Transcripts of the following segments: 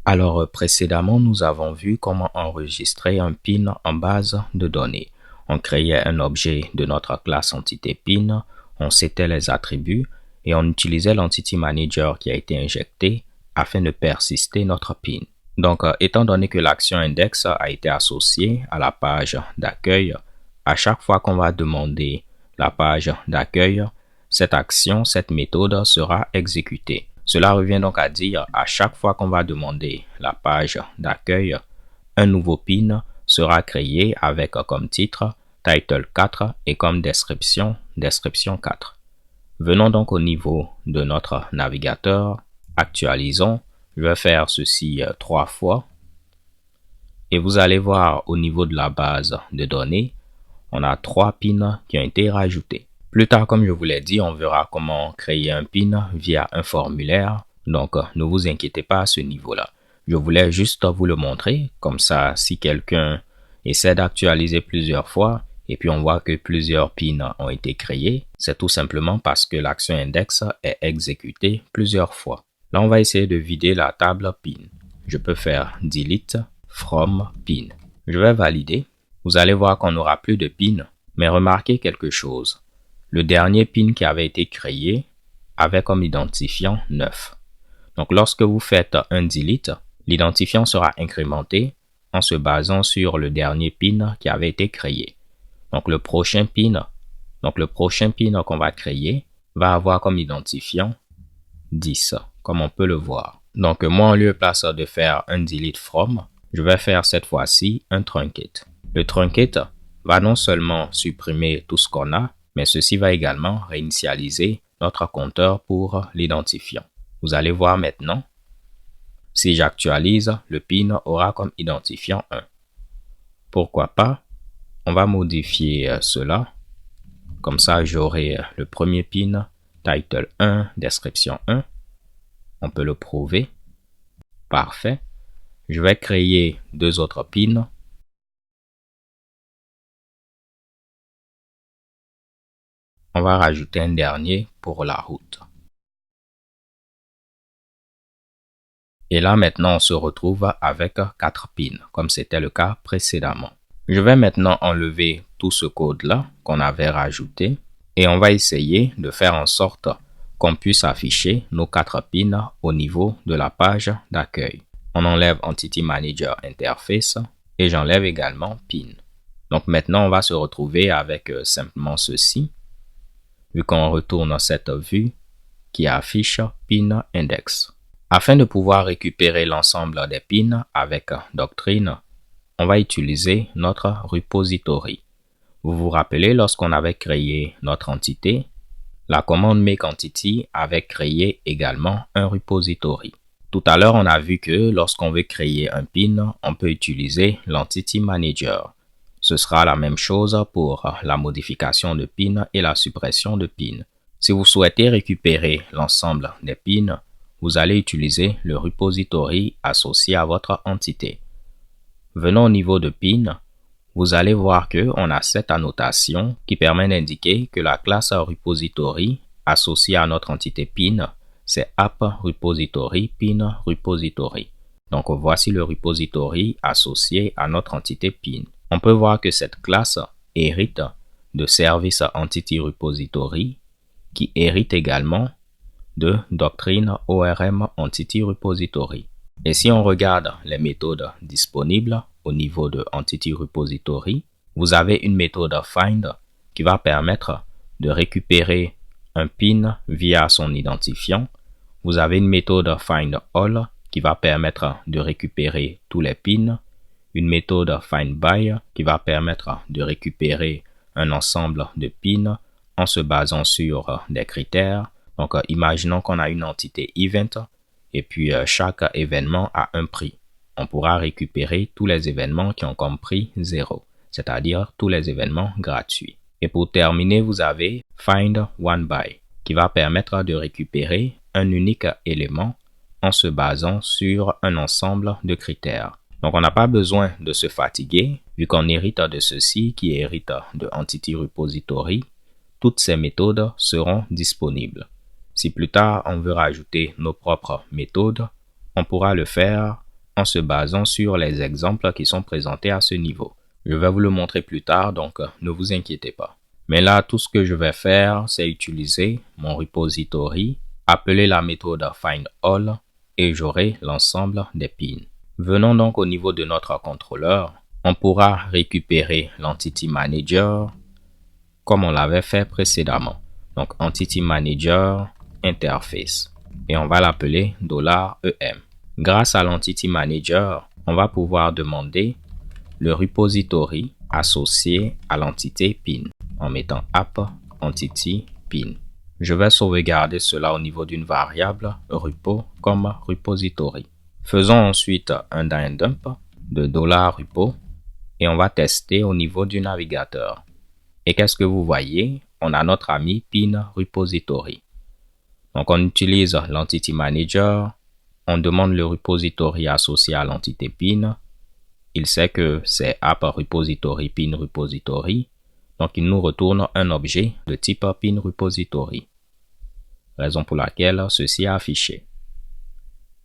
Alors, précédemment, nous avons vu comment enregistrer un pin en base de données. On créait un objet de notre classe entité pin, on setait les attributs et on utilisait l'entity manager qui a été injecté afin de persister notre pin. Donc, étant donné que l'action index a été associée à la page d'accueil, à chaque fois qu'on va demander la page d'accueil, cette action, cette méthode sera exécutée. Cela revient donc à dire à chaque fois qu'on va demander la page d'accueil, un nouveau pin sera créé avec comme titre title 4 et comme description 4. Venons donc au niveau de notre navigateur, actualisons, je vais faire ceci 3 fois et vous allez voir au niveau de la base de données, on a 3 pins qui ont été rajoutés. Plus tard, comme je vous l'ai dit, on verra comment créer un pin via un formulaire. Donc, ne vous inquiétez pas à ce niveau-là. Je voulais juste vous le montrer. Comme ça, si quelqu'un essaie d'actualiser plusieurs fois et puis on voit que plusieurs pins ont été créés, c'est tout simplement parce que l'action index est exécutée plusieurs fois. Là, on va essayer de vider la table pin. Je peux faire delete from pin. Je vais valider. Vous allez voir qu'on n'aura plus de pin. Mais remarquez quelque chose. Le dernier pin qui avait été créé avait comme identifiant 9. Donc, lorsque vous faites un delete, l'identifiant sera incrémenté en se basant sur le dernier pin qui avait été créé. Donc, le prochain pin qu'on va créer va avoir comme identifiant 10, comme on peut le voir. Donc, moi, en lieu et place de faire un delete from, je vais faire cette fois-ci un truncate. Le truncate va non seulement supprimer tout ce qu'on a, mais ceci va également réinitialiser notre compteur pour l'identifiant. Vous allez voir maintenant, si j'actualise, le pin aura comme identifiant 1. Pourquoi pas? On va modifier cela. Comme ça, j'aurai le premier pin, title 1, description 1. On peut le prouver. Parfait. Je vais créer 2 autres pins. On va rajouter un dernier pour la route. Et là, maintenant, on se retrouve avec 4 pins, comme c'était le cas précédemment. Je vais maintenant enlever tout ce code-là qu'on avait rajouté et on va essayer de faire en sorte qu'on puisse afficher nos 4 pins au niveau de la page d'accueil. On enlève Entity Manager Interface et j'enlève également pin. Donc maintenant, on va se retrouver avec simplement ceci, vu qu'on retourne cette vue qui affiche pin index. Afin de pouvoir récupérer l'ensemble des pins avec Doctrine, on va utiliser notre repository. Vous vous rappelez, lorsqu'on avait créé notre entité, la commande makeEntity avait créé également un repository. Tout à l'heure, on a vu que lorsqu'on veut créer un pin, on peut utiliser l'Entity Manager. Ce sera la même chose pour la modification de pin et la suppression de pin. Si vous souhaitez récupérer l'ensemble des pins, vous allez utiliser le repository associé à votre entité. Venons au niveau de pin, vous allez voir qu'on a cette annotation qui permet d'indiquer que la classe repository associée à notre entité pin, c'est app repository pin repository. Donc voici le repository associé à notre entité pin. On peut voir que cette classe hérite de service entity repository qui hérite également de Doctrine ORM Entity Repository. Et si on regarde les méthodes disponibles au niveau de Entity Repository, vous avez une méthode find qui va permettre de récupérer un pin via son identifiant. Vous avez une méthode find all qui va permettre de récupérer tous les pins. Une méthode find by qui va permettre de récupérer un ensemble de pins en se basant sur des critères. Donc, imaginons qu'on a une entité event et puis chaque événement a un prix. On pourra récupérer tous les événements qui ont comme prix 0, c'est-à-dire tous les événements gratuits. Et pour terminer, vous avez find one by qui va permettre de récupérer un unique élément en se basant sur un ensemble de critères. Donc, on n'a pas besoin de se fatiguer vu qu'on hérite de ceci qui hérite de Entity Repository. Toutes ces méthodes seront disponibles. Si plus tard on veut rajouter nos propres méthodes, on pourra le faire en se basant sur les exemples qui sont présentés à ce niveau. Je vais vous le montrer plus tard, donc ne vous inquiétez pas. Mais là, tout ce que je vais faire, c'est utiliser mon repository, appeler la méthode findAll et j'aurai l'ensemble des pins. Venons donc au niveau de notre contrôleur. On pourra récupérer l'Entity Manager comme on l'avait fait précédemment. Donc, Entity Manager Interface. Et on va l'appeler $EM. Grâce à l'Entity Manager, on va pouvoir demander le repository associé à l'entité pin en mettant app entity pin. Je vais sauvegarder cela au niveau d'une variable repo comme repository. Faisons ensuite un dump de $repo et on va tester au niveau du navigateur. Et qu'est-ce que vous voyez? On a notre ami pin repository. Donc on utilise l'entity manager, on demande le repository associé à l'entité pin. Il sait que c'est app repository pin repository, donc il nous retourne un objet de type pin repository, raison pour laquelle ceci est affiché.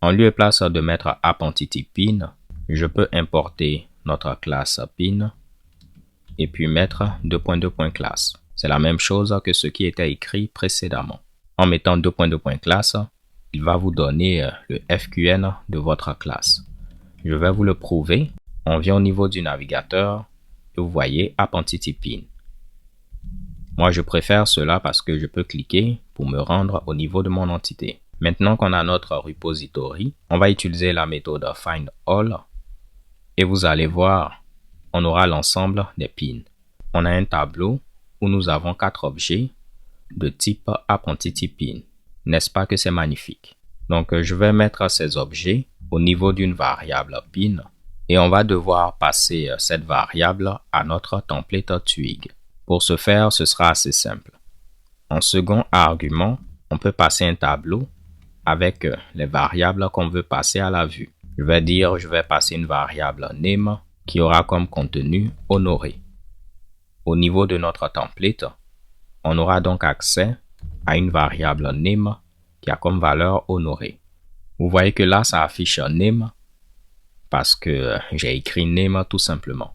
En lieu et place de mettre app entity pin, je peux importer notre classe pin et puis mettre class. C'est la même chose que ce qui était écrit précédemment. En mettant class, il va vous donner le FQN de votre classe. Je vais vous le prouver. On vient au niveau du navigateur et vous voyez app entity pin. Moi, je préfère cela parce que je peux cliquer pour me rendre au niveau de mon entité. Maintenant qu'on a notre repository, on va utiliser la méthode findAll et vous allez voir, on aura l'ensemble des pins. On a un tableau où nous avons 4 objets de type app entity pin. N'est-ce pas que c'est magnifique? Donc, je vais mettre ces objets au niveau d'une variable pin. Et on va devoir passer cette variable à notre template Twig. Pour ce faire, ce sera assez simple. En second argument, on peut passer un tableau avec les variables qu'on veut passer à la vue. Je vais passer une variable name qui aura comme contenu honoré. Au niveau de notre template, on aura donc accès à une variable name qui a comme valeur honoré. Vous voyez que là, ça affiche name parce que j'ai écrit name tout simplement.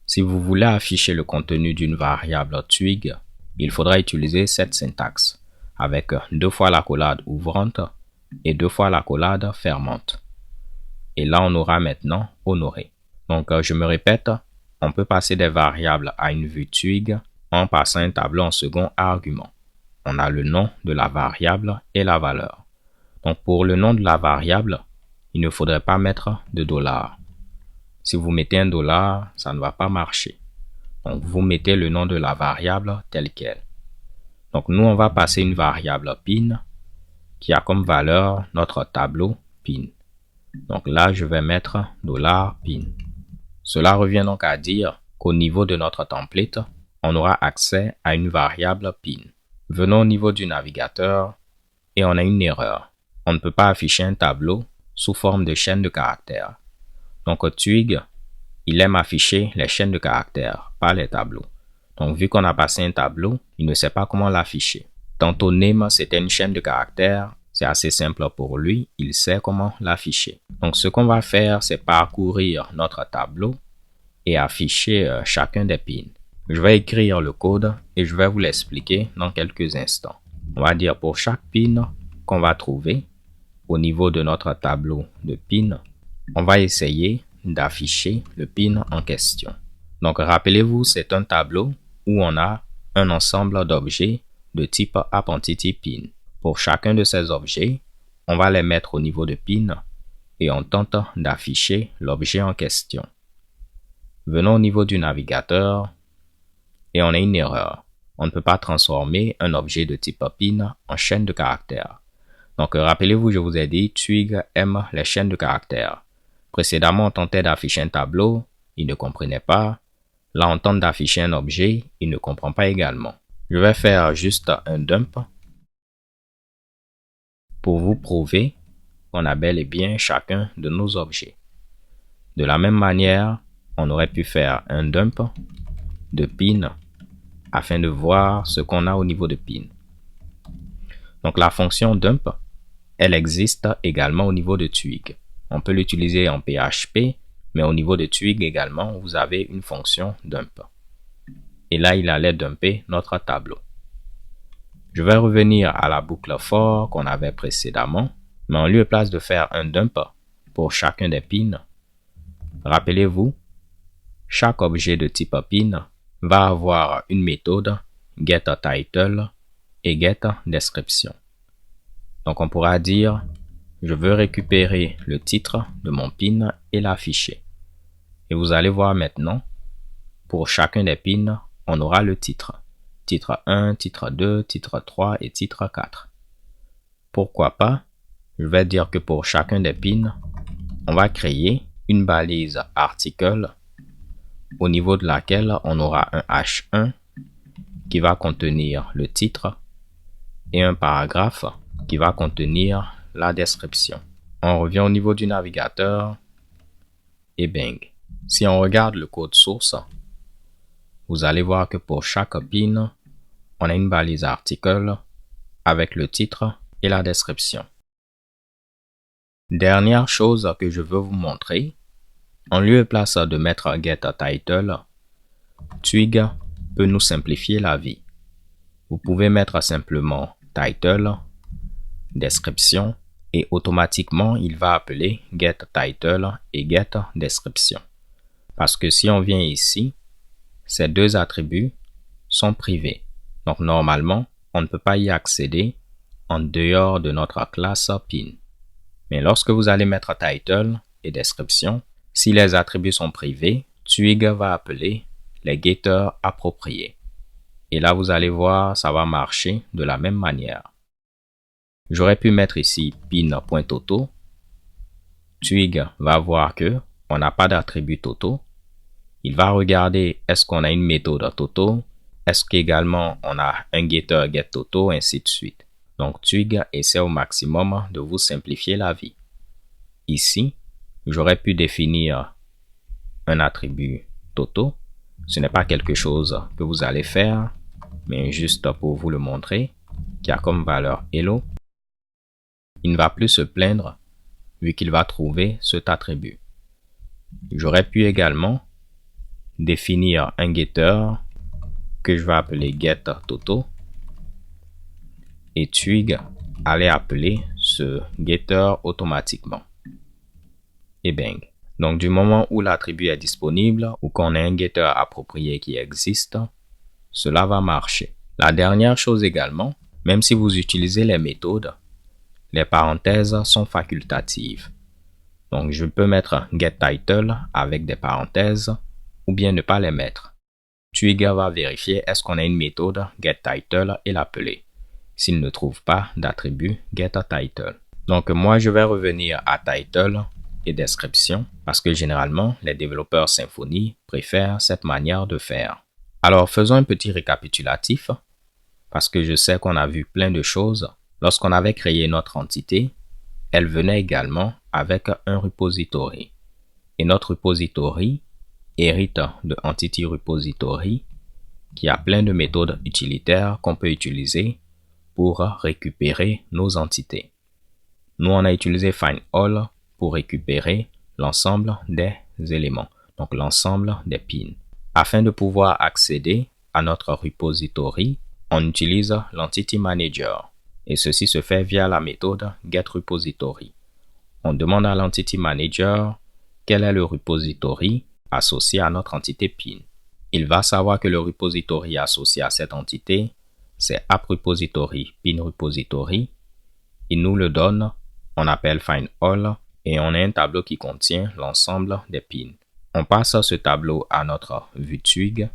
Si vous voulez afficher le contenu d'une variable Twig, il faudra utiliser cette syntaxe avec 2 fois l'accolade ouvrante et 2 fois l'accolade fermante. Et là, on aura maintenant honoré. Donc, je me répète, on peut passer des variables à une vue Twig en passant un tableau en second argument. On a le nom de la variable et la valeur. Donc, pour le nom de la variable, il ne faudrait pas mettre de $. Si vous mettez un $, ça ne va pas marcher. Donc, vous mettez le nom de la variable tel quel. Donc, nous, on va passer une variable pin qui a comme valeur notre tableau pin. Donc là, je vais mettre $pin. Cela revient donc à dire qu'au niveau de notre template, on aura accès à une variable pin. Venons au niveau du navigateur et on a une erreur. On ne peut pas afficher un tableau sous forme de chaîne de caractères. Donc Twig, il aime afficher les chaînes de caractères, pas les tableaux. Donc vu qu'on a passé un tableau, il ne sait pas comment l'afficher. Tantôt name, c'était une chaîne de caractères. C'est assez simple pour lui, il sait comment l'afficher. Donc ce qu'on va faire, c'est parcourir notre tableau et afficher chacun des pins. Je vais écrire le code et je vais vous l'expliquer dans quelques instants. On va dire pour chaque pin qu'on va trouver au niveau de notre tableau de pins, on va essayer d'afficher le pin en question. Donc rappelez-vous, c'est un tableau où on a un ensemble d'objets de type app entity pin. Pour chacun de ces objets, on va les mettre au niveau de pin et on tente d'afficher l'objet en question. Venons au niveau du navigateur et on a une erreur. On ne peut pas transformer un objet de type pin en chaîne de caractères. Donc rappelez-vous, je vous ai dit, Twig aime les chaînes de caractères. Précédemment, on tentait d'afficher un tableau, il ne comprenait pas. Là, on tente d'afficher un objet, il ne comprend pas également. Je vais faire juste un dump pour vous prouver qu'on a bel et bien chacun de nos objets. De la même manière, on aurait pu faire un dump de pin afin de voir ce qu'on a au niveau de pin. Donc la fonction dump, elle existe également au niveau de Twig. On peut l'utiliser en PHP, mais au niveau de Twig également, vous avez une fonction dump. Et là, il allait dumper notre tableau. Je vais revenir à la boucle for qu'on avait précédemment, mais en lieu et place de faire un dump pour chacun des pins, rappelez-vous, chaque objet de type pin va avoir une méthode getTitle et getDescription. Donc on pourra dire je veux récupérer le titre de mon pin et l'afficher. Et vous allez voir maintenant, pour chacun des pins, on aura le titre. Titre 1, titre 2, titre 3 et titre 4. Pourquoi pas, je vais dire que pour chacun des pins, on va créer une balise article au niveau de laquelle on aura un H1 qui va contenir le titre et un paragraphe qui va contenir la description. On revient au niveau du navigateur et bang. Si on regarde le code source, vous allez voir que pour chaque pin, on a une balise article avec le titre et la description. Dernière chose que je veux vous montrer, en lieu et place de mettre getTitle, Twig peut nous simplifier la vie. Vous pouvez mettre simplement title, description, et automatiquement il va appeler getTitle et getDescription. Parce que si on vient ici, ces deux attributs sont privés. Donc normalement, on ne peut pas y accéder en dehors de notre classe pin. Mais lorsque vous allez mettre title et description, si les attributs sont privés, Twig va appeler les getters appropriés. Et là, vous allez voir, ça va marcher de la même manière. J'aurais pu mettre ici pin.toto. Twig va voir que on n'a pas d'attribut toto. Il va regarder est-ce qu'on a une méthode toto, est-ce qu'également on a un getter getToto, ainsi de suite. Donc Twig essaie au maximum de vous simplifier la vie. Ici, j'aurais pu définir un attribut toto. Ce n'est pas quelque chose que vous allez faire, mais juste pour vous le montrer, qui a comme valeur hello. Il ne va plus se plaindre vu qu'il va trouver cet attribut. J'aurais pu également définir un getter que je vais appeler getToto et Twig allait appeler ce getter automatiquement. Et bang. Donc du moment où l'attribut est disponible ou qu'on a un getter approprié qui existe, cela va marcher. La dernière chose également, même si vous utilisez les méthodes, les parenthèses sont facultatives. Donc je peux mettre getTitle avec des parenthèses ou bien ne pas les mettre. Twig va vérifier est-ce qu'on a une méthode getTitle et l'appeler, s'il ne trouve pas d'attribut getTitle. Donc moi je vais revenir à title et description parce que généralement les développeurs Symfony préfèrent cette manière de faire. Alors faisons un petit récapitulatif parce que je sais qu'on a vu plein de choses. Lorsqu'on avait créé notre entité, elle venait également avec un repository et notre repository hérite de Entity Repository qui a plein de méthodes utilitaires qu'on peut utiliser pour récupérer nos entités. Nous, on a utilisé findAll pour récupérer l'ensemble des éléments, donc l'ensemble des pins. Afin de pouvoir accéder à notre repository, on utilise l'Entity Manager et ceci se fait via la méthode getRepository. On demande à l'Entity Manager quel est le repository associé à notre entité pin. Il va savoir que le repository associé à cette entité, c'est AppRepository, PinRepository. Il nous le donne, on appelle findAll et on a un tableau qui contient l'ensemble des pins. On passe ce tableau à notre vue Twig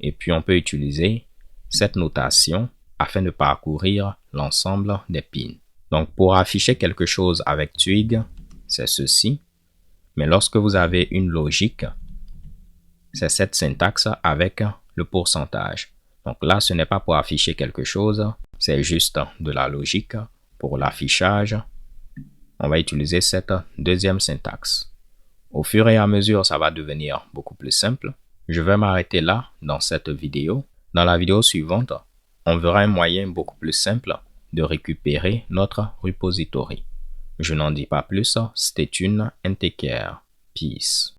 et puis on peut utiliser cette notation afin de parcourir l'ensemble des pins. Donc pour afficher quelque chose avec Twig, c'est ceci. Mais lorsque vous avez une logique, c'est cette syntaxe avec le pourcentage. Donc là, ce n'est pas pour afficher quelque chose, c'est juste de la logique. Pour l'affichage, on va utiliser cette deuxième syntaxe. Au fur et à mesure, ça va devenir beaucoup plus simple. Je vais m'arrêter là dans cette vidéo. Dans la vidéo suivante, on verra un moyen beaucoup plus simple de récupérer notre repository. Je n'en dis pas plus, stay tuned and take care. Peace.